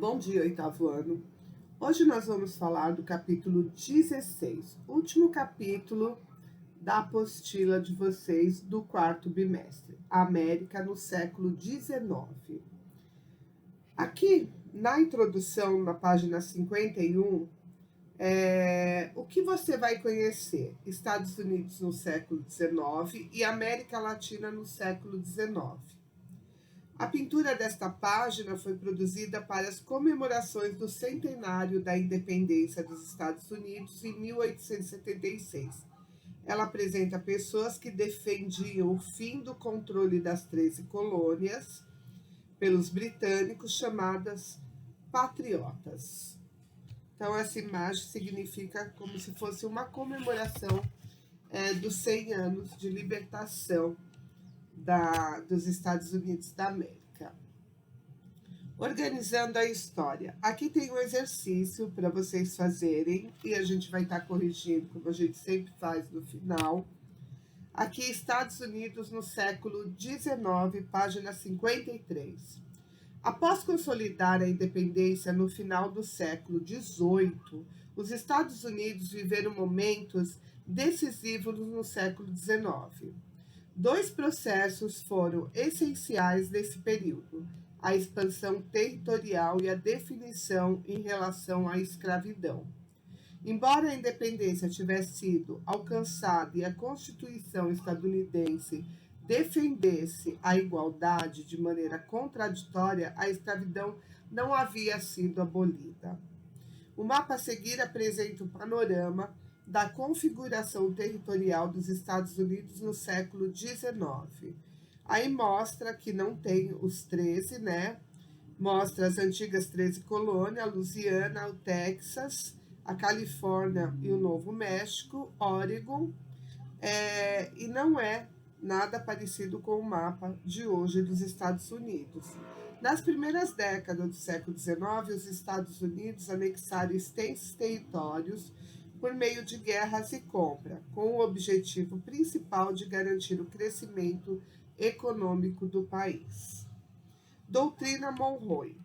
Bom dia, oitavo ano. Hoje nós vamos falar do capítulo 16, último capítulo da apostila de vocês do quarto bimestre, América no século XIX. Aqui, na introdução, na página 51, o que você vai conhecer? Estados Unidos no século XIX e América Latina no século XIX. A pintura desta página foi produzida para as comemorações do centenário da independência dos Estados Unidos em 1876. Ela apresenta pessoas que defendiam o fim do controle das 13 colônias pelos britânicos, chamadas patriotas. Então, essa imagem significa como se fosse uma comemoração dos 100 anos de libertação dos Estados Unidos da América. Organizando a história. Aqui tem um exercício para vocês fazerem e a gente vai estar corrigindo, como a gente sempre faz no final. Aqui, Estados Unidos no século XIX, página 53. Após consolidar a independência no final do século XVIII, os Estados Unidos viveram momentos decisivos no século XIX. Dois processos foram essenciais nesse período: a expansão territorial e a definição em relação à escravidão. Embora a independência tivesse sido alcançada e a Constituição estadunidense defendesse a igualdade de maneira contraditória, a escravidão não havia sido abolida. O mapa a seguir apresenta um panorama da configuração territorial dos Estados Unidos no século XIX. Aí mostra que não tem os 13, né? Mostra as antigas 13 colônias, a Louisiana, o Texas, a Califórnia e o Novo México, Oregon, e não é nada parecido com o mapa de hoje dos Estados Unidos. Nas primeiras décadas do século XIX, os Estados Unidos anexaram extensos territórios por meio de guerras e compra, com o objetivo principal de garantir o crescimento econômico do país. Doutrina Monroe.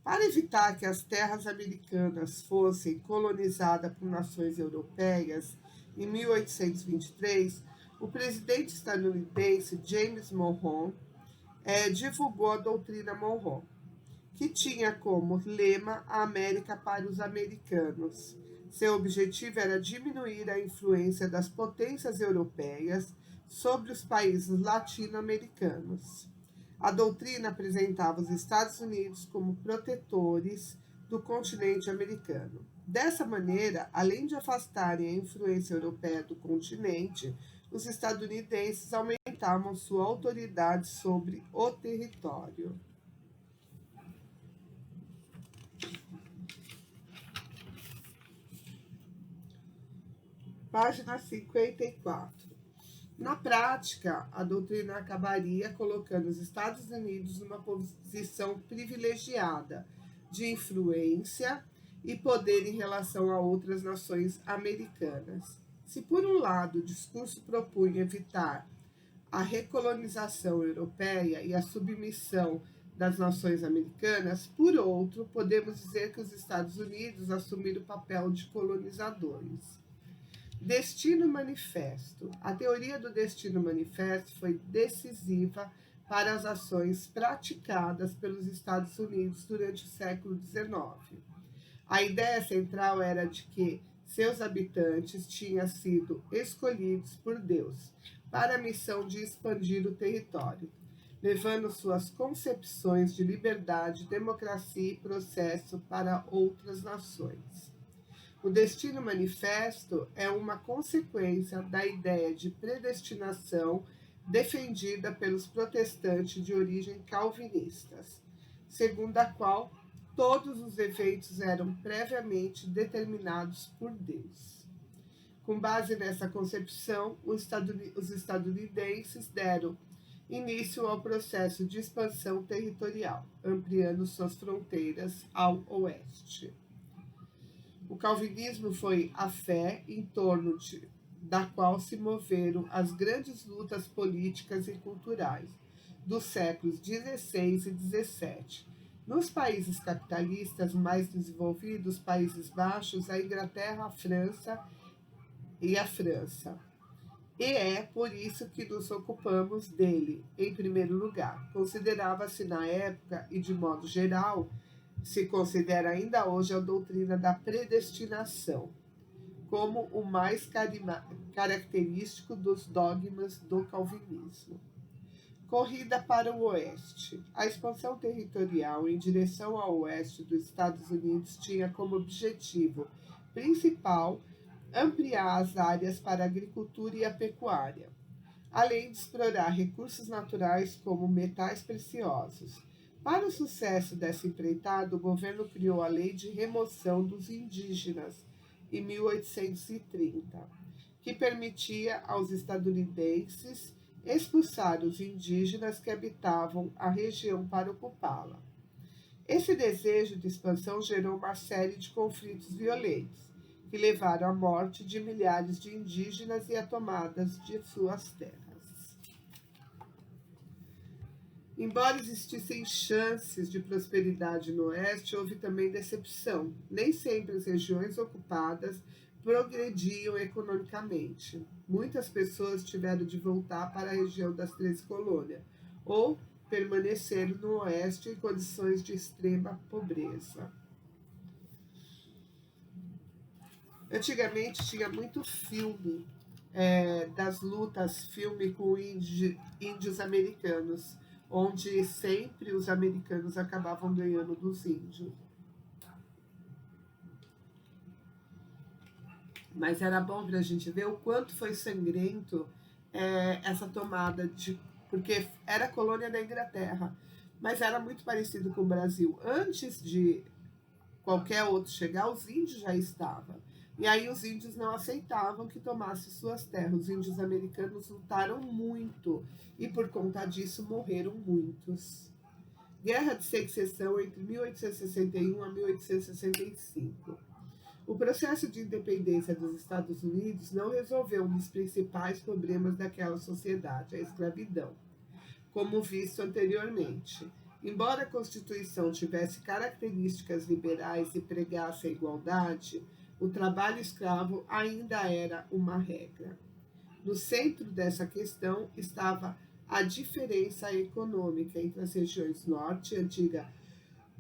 Para evitar que as terras americanas fossem colonizadas por nações europeias, em 1823, o presidente estadunidense James Monroe divulgou a doutrina Monroe, que tinha como lema a América para os americanos. Seu objetivo era diminuir a influência das potências europeias sobre os países latino-americanos. A doutrina apresentava os Estados Unidos como protetores do continente americano. Dessa maneira, além de afastarem a influência europeia do continente, os estadunidenses aumentavam sua autoridade sobre o território. Página 54. Na prática, a doutrina acabaria colocando os Estados Unidos numa posição privilegiada de influência e poder em relação a outras nações americanas. Se, por um lado, o discurso propunha evitar a recolonização europeia e a submissão das nações americanas, por outro, podemos dizer que os Estados Unidos assumiram o papel de colonizadores. Destino manifesto. A teoria do destino manifesto foi decisiva para as ações praticadas pelos Estados Unidos durante o século XIX. A ideia central era de que seus habitantes tinham sido escolhidos por Deus para a missão de expandir o território, levando suas concepções de liberdade, democracia e progresso para outras nações. O destino manifesto é uma consequência da ideia de predestinação defendida pelos protestantes de origem calvinistas, segundo a qual todos os eventos eram previamente determinados por Deus. Com base nessa concepção, os estadunidenses deram início ao processo de expansão territorial, ampliando suas fronteiras ao oeste. O calvinismo foi a fé em torno da qual se moveram as grandes lutas políticas e culturais dos séculos XVI e XVII, Nos países capitalistas mais desenvolvidos, Países Baixos, a Inglaterra, a França e a França. E é por isso que nos ocupamos dele, em primeiro lugar. Considerava-se na época, e de modo geral, se considera ainda hoje a doutrina da predestinação, como o mais característico dos dogmas do calvinismo. Corrida para o oeste. A expansão territorial em direção ao oeste dos Estados Unidos tinha como objetivo principal ampliar as áreas para a agricultura e a pecuária, além de explorar recursos naturais como metais preciosos. Para o sucesso dessa empreitada, o governo criou a Lei de Remoção dos Indígenas, em 1830, que permitia aos estadunidenses expulsar os indígenas que habitavam a região para ocupá-la. Esse desejo de expansão gerou uma série de conflitos violentos, que levaram à morte de milhares de indígenas e à tomada de suas terras. Embora existissem chances de prosperidade no oeste, houve também decepção. Nem sempre as regiões ocupadas progrediam economicamente. Muitas pessoas tiveram de voltar para a região das 13 colônias, ou permaneceram no oeste em condições de extrema pobreza. Antigamente tinha muito filme das lutas, filme com índios americanos, onde sempre os americanos acabavam ganhando dos índios. Mas era bom para a gente ver o quanto foi sangrento essa tomada de... Porque era colônia da Inglaterra, mas era muito parecido com o Brasil. Antes de qualquer outro chegar, os índios já estavam. E aí os índios não aceitavam que tomasse suas terras. Os índios americanos lutaram muito e por conta disso morreram muitos. Guerra de Secessão entre 1861 a 1865. O processo de independência dos Estados Unidos não resolveu um dos principais problemas daquela sociedade, a escravidão, como visto anteriormente. Embora a Constituição tivesse características liberais e pregasse a igualdade, o trabalho escravo ainda era uma regra. No centro dessa questão estava a diferença econômica entre as regiões norte, antiga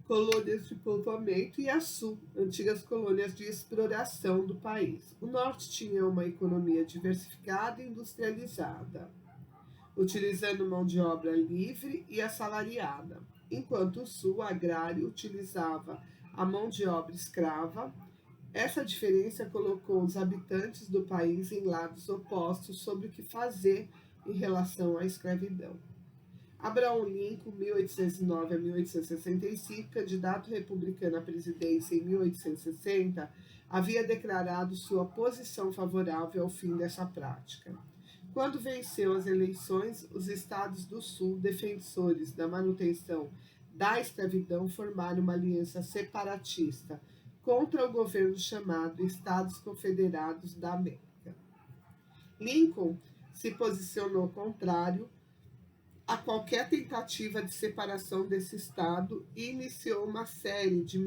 colônias de povoamento, e a sul, antigas colônias de exploração do país. O norte tinha uma economia diversificada e industrializada, utilizando mão de obra livre e assalariada, enquanto o sul, agrário, utilizava a mão de obra escrava. Essa diferença colocou os habitantes do país em lados opostos sobre o que fazer em relação à escravidão. Abraham Lincoln, 1809 a 1865, candidato republicano à presidência em 1860, havia declarado sua posição favorável ao fim dessa prática. Quando venceu as eleições, os estados do Sul, defensores da manutenção da escravidão, formaram uma aliança separatista contra o governo chamado Estados Confederados da América. Lincoln se posicionou contrário a qualquer tentativa de separação desse Estado e iniciou uma série de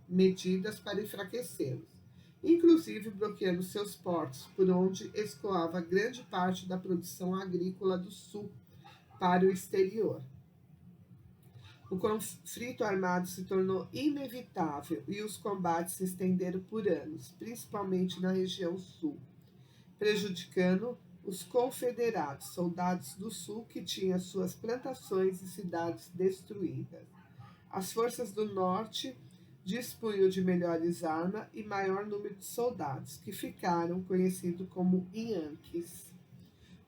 medidas para enfraquecê-los, inclusive bloqueando seus portos, por onde escoava grande parte da produção agrícola do Sul para o exterior. O conflito armado se tornou inevitável e os combates se estenderam por anos, principalmente na região sul, prejudicando os confederados, soldados do sul que tinham suas plantações e cidades destruídas. As forças do norte dispunham de melhores armas e maior número de soldados, que ficaram conhecidos como Yankees.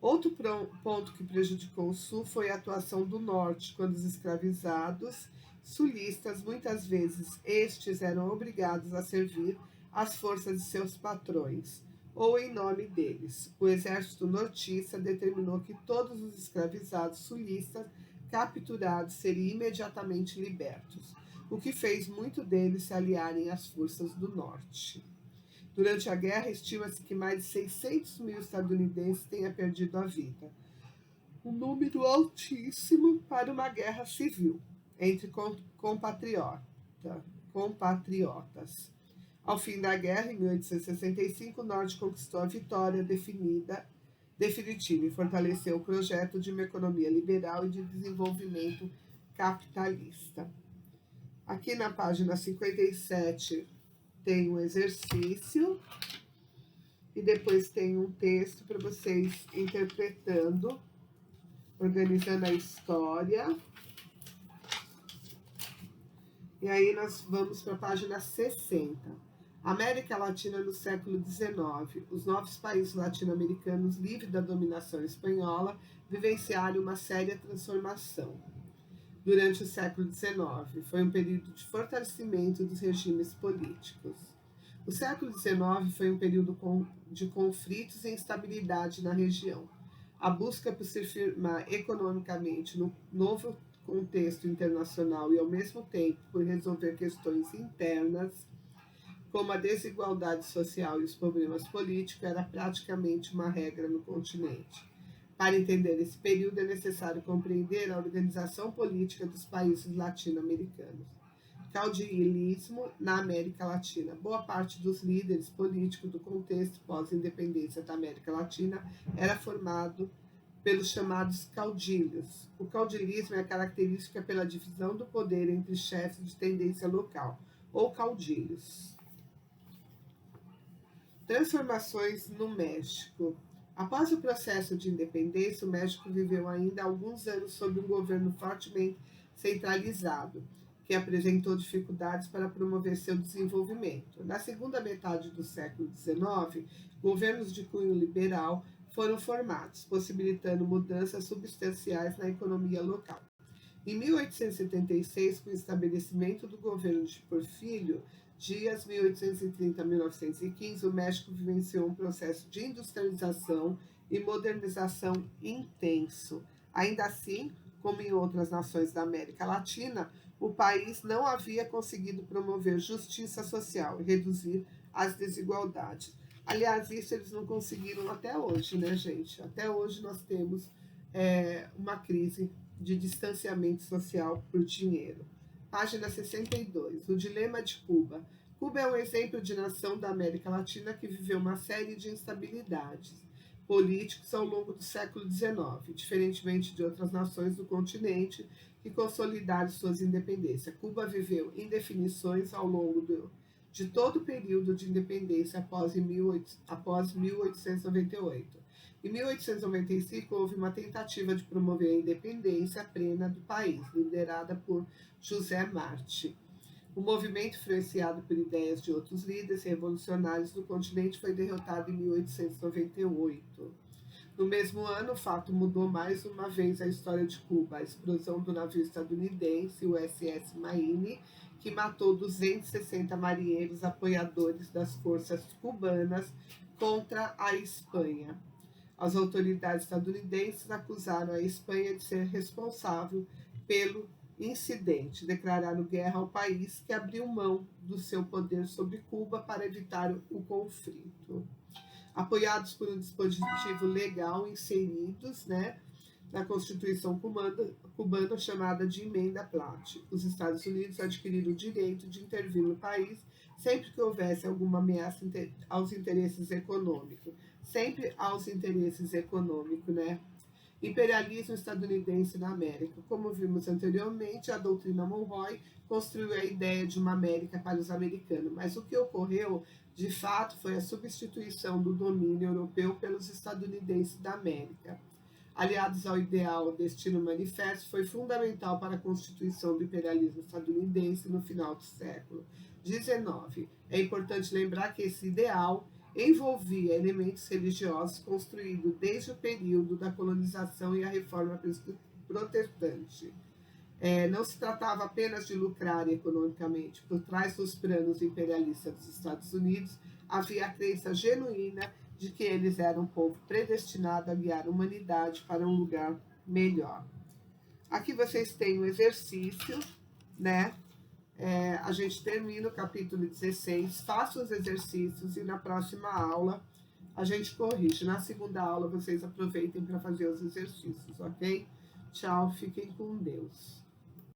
Outro ponto que prejudicou o Sul foi a atuação do Norte, quando os escravizados sulistas, muitas vezes estes eram obrigados a servir às forças de seus patrões, ou em nome deles. O exército nortista determinou que todos os escravizados sulistas capturados seriam imediatamente libertos, o que fez muito deles se aliarem às forças do Norte. Durante a guerra, estima-se que mais de 600 mil estadunidenses tenham perdido a vida, um número altíssimo para uma guerra civil. entre compatriotas. Ao fim da guerra, em 1865, o Norte conquistou a vitória definitiva e fortaleceu o projeto de uma economia liberal e de desenvolvimento capitalista. Aqui na página 57 tem um exercício e depois tem um texto para vocês interpretando, organizando a história. E aí nós vamos para a página 60. América Latina no século XIX. Os novos países latino-americanos livres da dominação espanhola vivenciaram uma séria transformação. Durante o século XIX, foi um período de fortalecimento dos regimes políticos. O século XIX foi um período de conflitos e instabilidade na região. A busca por se firmar economicamente no novo contexto internacional e, ao mesmo tempo, por resolver questões internas, como a desigualdade social e os problemas políticos, era praticamente uma regra no continente. Para entender esse período, é necessário compreender a organização política dos países latino-americanos. Caudillismo na América Latina. Boa parte dos líderes políticos do contexto pós-independência da América Latina era formado pelos chamados caudilhos. O caudilismo é a característica pela divisão do poder entre chefes de tendência local, ou caudilhos. Transformações no México. Após o processo de independência, o México viveu ainda alguns anos sob um governo fortemente centralizado, que apresentou dificuldades para promover seu desenvolvimento. Na segunda metade do século XIX, governos de cunho liberal foram formados, possibilitando mudanças substanciais na economia local. Em 1876, com o estabelecimento do governo de Porfírio Dias, 1830 a 1915, o México vivenciou um processo de industrialização e modernização intenso. Ainda assim, como em outras nações da América Latina, o país não havia conseguido promover justiça social e reduzir as desigualdades. Aliás, isso eles não conseguiram até hoje, né, gente? Até hoje nós temos uma crise de distanciamento social por dinheiro. Página 62. O dilema de Cuba. Cuba é um exemplo de nação da América Latina que viveu uma série de instabilidades políticos ao longo do século XIX, diferentemente de outras nações do continente que consolidaram suas independências. Cuba viveu indefinições ao longo de todo o período de independência após 1898. Em 1895, houve uma tentativa de promover a independência plena do país, liderada por José Martí. O movimento, influenciado por ideias de outros líderes revolucionários do continente, foi derrotado em 1898. No mesmo ano, o fato mudou mais uma vez a história de Cuba, a explosão do navio estadunidense, o SS Maine, que matou 260 marinheiros apoiadores das forças cubanas contra a Espanha. As autoridades estadunidenses acusaram a Espanha de ser responsável pelo incidente, declararam guerra ao país, que abriu mão do seu poder sobre Cuba para evitar o conflito. Apoiados por um dispositivo legal inseridos, na Constituição cubana chamada de Emenda Platt, os Estados Unidos adquiriram o direito de intervir no país sempre que houvesse alguma ameaça aos interesses econômicos. Sempre aos interesses econômicos, Imperialismo estadunidense na América. Como vimos anteriormente, a doutrina Monroe construiu a ideia de uma América para os americanos, mas o que ocorreu, de fato, foi a substituição do domínio europeu pelos estadunidenses da América. Aliados ao ideal Destino Manifesto, foi fundamental para a constituição do imperialismo estadunidense no final do século XIX. É importante lembrar que esse ideal envolvia elementos religiosos construídos desde o período da colonização e a reforma protestante. Não se tratava apenas de lucrar economicamente. Por trás dos planos imperialistas dos Estados Unidos, havia a crença genuína de que eles eram um povo predestinado a guiar a humanidade para um lugar melhor. Aqui vocês têm um exercício, a gente termina o capítulo 16, faça os exercícios e na próxima aula a gente corrige. Na segunda aula vocês aproveitem para fazer os exercícios, ok? Tchau, fiquem com Deus.